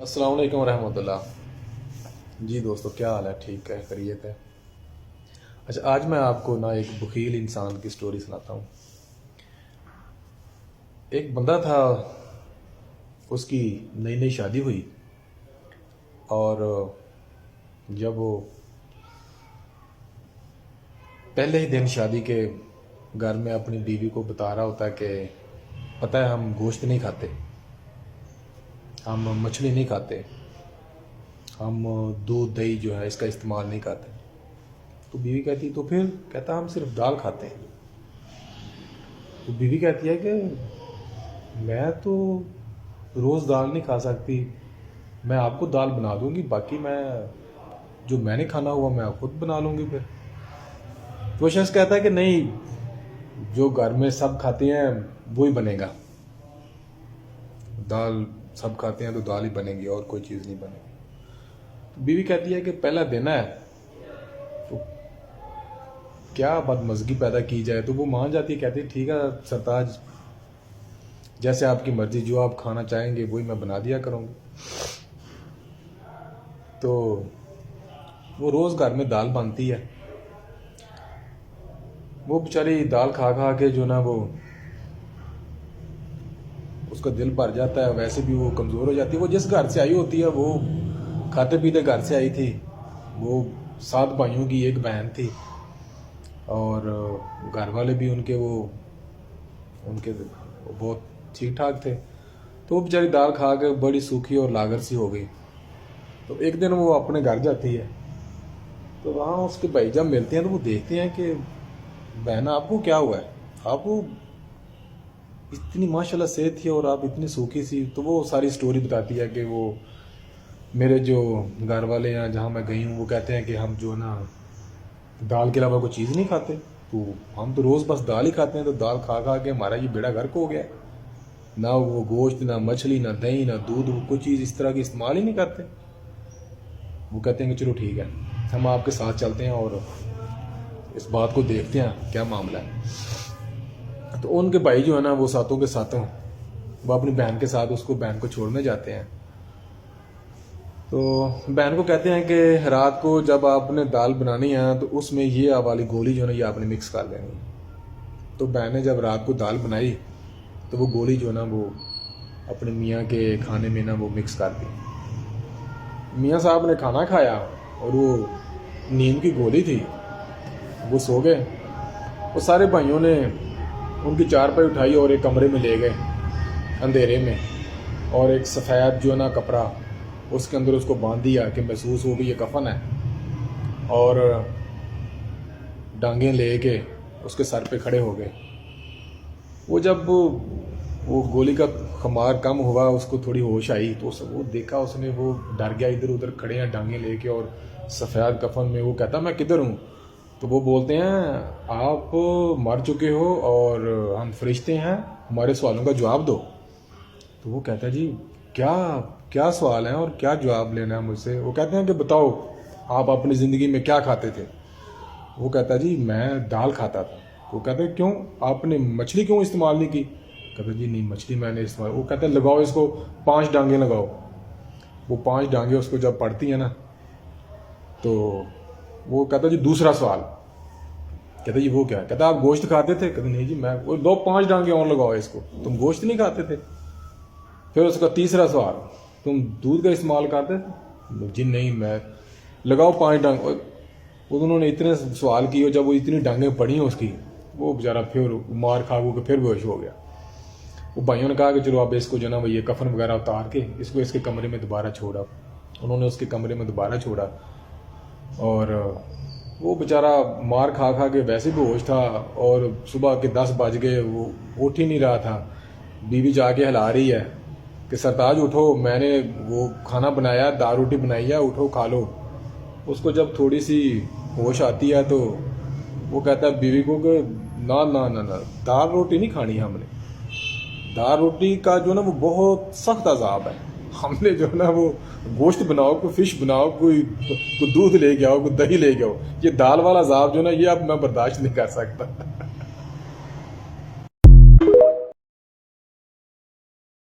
السلام علیکم ورحمۃ اللہ۔ جی دوستو، کیا حال ہے؟ ٹھیک ہے، خیریت ہے؟ اچھا، آج میں آپ کو ایک بخیل انسان کی سٹوری سناتا ہوں۔ ایک بندہ تھا، اس کی نئی نئی شادی ہوئی، اور جب وہ پہلے ہی دن شادی کے گھر میں اپنی بیوی کو بتا رہا ہوتا ہے کہ پتہ ہے ہم گوشت نہیں کھاتے، ہم مچھلی نہیں کھاتے، ہم دودھ دہی جو ہے اس کا استعمال نہیں کرتے۔ تو بیوی کہتی تو پھر؟ کہتا ہم صرف دال کھاتے ہیں۔ تو بیوی کہتی ہے کہ میں تو روز دال نہیں کھا سکتی، میں آپ کو دال بنا دوں گی، باقی جو میں نے کھانا ہوا میں خود بنا لوں گی۔ پھر تو وہ شخص کہتا ہے کہ نہیں، جو گھر میں سب کھاتے ہیں وہی بنے گا، دال سب کھاتے ہیں تو دال ہی بنے گی، اور کوئی چیز نہیں بنے گی۔ تو بیوی کہتی ہے کہ پہلا دن ہے تو کیا بدمزگی پیدا کی جائے۔ تو وہ مان جاتی ہے، کہتی ہے ٹھیک ہے سرتاج، جیسے آپ کی مرضی، جو آپ کھانا چاہیں گے وہی میں بنا دیا کروں گی۔ تو وہ روز گھر میں دال بنتی ہے، وہ بیچاری دال کھا کھا کے وہ اس کا دل بھر جاتا ہے، ویسے بھی وہ کمزور ہو جاتی ہے۔ وہ جس گھر سے آئی ہوتی ہے وہ کھاتے پیتے گھر سے آئی تھی، وہ 7 بھائیوں کی ایک بہن تھی، اور گھر والے بھی ان کے بہت ٹھیک ٹھاک تھے۔ تو وہ بیچاری دال کھا کے بڑی سوکھی اور لاغر سی ہو گئی۔ تو ایک دن وہ اپنے گھر جاتی ہے، تو وہاں اس کے بھائی جب ملتے ہیں تو وہ دیکھتے ہیں کہ بہن آپ کو کیا ہوا ہے، آپ کو اتنی ماشاءاللہ صحت تھی اور آپ اتنی سوکھی سی۔ تو وہ ساری سٹوری بتاتی ہے کہ وہ میرے جو گھر والے ہیں جہاں میں گئی ہوں وہ کہتے ہیں کہ ہم دال کے علاوہ کوئی چیز نہیں کھاتے، تو ہم تو روز بس دال ہی کھاتے ہیں، تو دال کھا کھا کے ہمارا یہ بیڑا غرق ہو گیا، نہ وہ گوشت، نہ مچھلی، نہ دہی، نہ دودھ، کوئی چیز اس طرح کی استعمال ہی نہیں کرتے۔ وہ کہتے ہیں کہ چلو ٹھیک ہے، ہم آپ کے ساتھ چلتے ہیں اور اس بات کو دیکھتے ہیں کیا معاملہ ہے۔ تو ان کے بھائی جو ہے وہ ساتوں کے ساتوں وہ اپنی بہن کے ساتھ بہن کو چھوڑنے جاتے ہیں۔ تو بہن کو کہتے ہیں کہ رات کو جب آپ نے دال بنانی ہے تو اس میں یہ والی گولی جو یہ آپ نے مکس کر لینی۔ تو بہن نے جب رات کو دال بنائی تو وہ گولی وہ اپنے میاں کے کھانے میں وہ مکس کر دی۔ میاں صاحب نے کھانا کھایا اور وہ نیند کی گولی تھی، وہ سو گئے۔ وہ سارے بھائیوں نے ان کی چارپائی اٹھائی اور ایک کمرے میں لے گئے اندھیرے میں، اور ایک سفید کپڑا اس کے اندر اس کو باندھ دیا کہ محسوس ہو کہ یہ کفن ہے، اور ڈانگیں لے کے اس کے سر پہ کھڑے ہو گئے۔ وہ جب وہ گولی کا خمار کم ہوا، اس کو تھوڑی ہوش آئی، تو وہ دیکھا، اس نے وہ ڈر گیا، ادھر ادھر کھڑے ہیں ڈانگیں لے کے اور سفید کفن میں۔ وہ کہتا میں کدھر ہوں؟ تو وہ بولتے ہیں آپ مر چکے ہو اور ہم فرشتے ہیں، ہمارے سوالوں کا جواب دو۔ تو وہ کہتا ہے جی کیا سوال ہیں اور کیا جواب لینا ہے مجھ سے؟ وہ کہتے ہیں کہ بتاؤ آپ اپنی زندگی میں کیا کھاتے تھے؟ وہ کہتا ہے جی میں دال کھاتا تھا۔ وہ کہتے ہیں کیوں، آپ نے مچھلی کیوں استعمال نہیں کی؟ کہتا جی نہیں، مچھلی میں نے استعمال۔ وہ کہتے ہیں لگاؤ اس کو 5 ڈانگیں لگاؤ۔ وہ 5 ڈانگیں اس کو جب پڑتی ہیں تو وہ کہتا جی دوسرا سوال۔ کہتا جی وہ کیا؟ کہتا آپ گوشت کھاتے تھے؟ کہتے نہیں جی میں۔ وہ دو 5 ڈانگیں اور لگاؤ اس کو، تم گوشت نہیں کھاتے تھے۔ پھر اس کا تیسرا سوال، تم دودھ کا استعمال کرتے تھے؟ جی نہیں میں۔ لگاؤ 5 ڈانگ۔ انہوں نے اتنے سوال کیے، جب وہ اتنی ڈانگیں پڑی ہیں اس کی، وہ بیچارہ پھر مار کھا کے پھر بے ہوش ہو گیا۔ وہ بھائیوں نے کہا کہ چلو اب اس کو یہ کفن وغیرہ اتار کے اس کو اس کے کمرے میں دوبارہ چھوڑا۔ انہوں نے اس کے کمرے میں دوبارہ چھوڑا، اور وہ بیچارہ مار کھا کھا کے ویسے بھی ہوش تھا، اور صبح کے 10 بج گئے، وہ اٹھ ہی نہیں رہا تھا۔ بیوی جا کے ہلا رہی ہے کہ سرتاج اٹھو، میں نے وہ کھانا بنایا، دال روٹی بنائی ہے، اٹھو کھا لو۔ اس کو جب تھوڑی سی ہوش آتی ہے تو وہ کہتا ہے بیوی کو کہ نہ نہ نہ نہ، دال روٹی نہیں کھانی ہم نے۔ دال روٹی کا وہ بہت سخت عذاب ہے، ہم نے وہ گوشت بناؤ، کوئی فش بناؤ، کوئی دودھ لے کے آؤ، کوئی دہی لے کے آؤ، یہ دال والا عذاب یہ اب میں برداشت نہیں کر سکتا۔